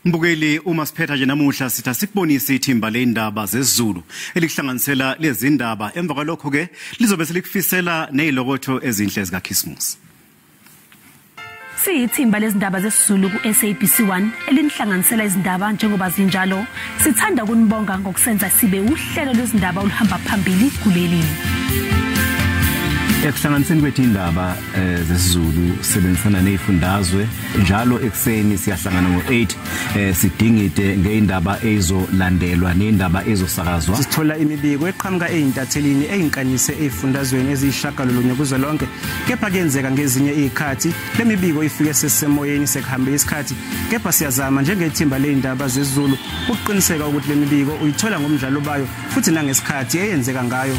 Mbukeli uma siphetha nje namuhla sitha sikubonisa ithimba leindaba zesiZulu elihlanganisela lezi ndaba emva kwalokho ke lizobe selikufisela nezilokotho ezinhle zika Christmas. Siyithimba lezindaba zesiZulu ku SABC1 elinhlanganisela izindaba njengoba zinjalo sithanda ukunibonga ngokusenza sibe uhlelo lwezindaba oluhamba phambili kuleli. Ekuhlanganiseni kwethu indaba zesiZulu sebenzisana nezifundazwe njalo ekseni siyahlangana ngo8 sidingide ngeindaba ezizolandelwa neindaba ezosakazwa. Sithola imibiko eqhamuka ezintathelini ezinkanyise ezifundazweni ezishagalolunye kuzo lonke kepha kuyenzeka ngezinye izikhathi lemibiko ifike sesemoyeni sekuhambe isikhathi kepha siyazama njengethimba leindaba zesiZulu ukuqiniseka ukuthi lemibiko uyithola ngomdlalo bayo futhi nangesikhathi eyenzeka ngayo.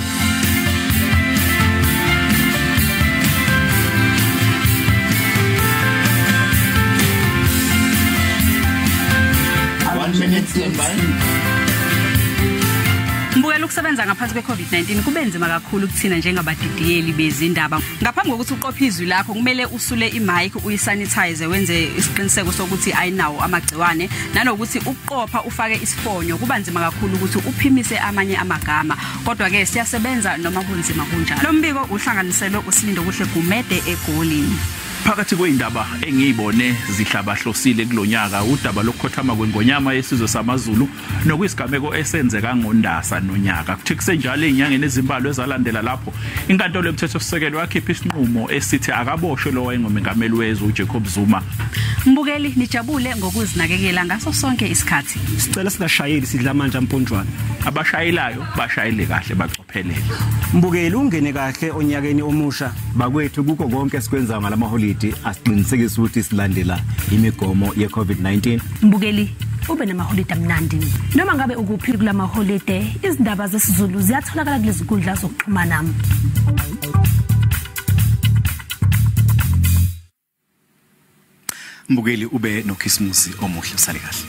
Mbukela ukusebenza ngaphansi kwe-COVID-19 kubenzima kakhulu kuthina njengabadidiyeli bezindaba. Ngaphambi kokuthi uqophe izwi lakho kumele usule imic uyisanitize wenze isiqiniseko sokuthi ayinawo amagciwane nanokuthi uqopha ufake isifonyo kuba nzima kakhulu ukuthi uphimise amanye amagama. Kodwa ke siyasebenza noma kunzima kunjalo. Lo mbiko uhlanganiselwe uSilindo kuhle Gumede eGolini. Phakathi kweindaba engiyibone zihlabahlosile kulonyaka udaba lokukhothama kwengonyama yesizwe samaZulu nokuyisigameko esenzeka ngoNdasa nonyaka kuthi kusenjalo ezinyangeni ezimbalo ezalandela lapho inkantolo yomthethosisekelo yakhipha isinqumo esithi akaboshwe lo wayengumengameli wezwe uJacob Zuma. Mbukeli nijabule ngokuzinakekela ngaso sonke isikhathi. Sicela singashayeli sidla manje ampontshwana. Abashayelayo bashayele kahle bacophelele. Mbukeli ungene kahle onyakeni omusha. Bakwethu kuko konke esikwenza ngalamaholidi asiqinisekise ukuthi silandela imigomo ye-COVID-19. Mbukeli ube namaholide amnandi. Noma ngabe ukuphi kulamaholide izindaba zesiZulu ziyatholakala kulezi zinkundla zokuxhumana. Mbukeli ube no Christmas omuhle usale kahle.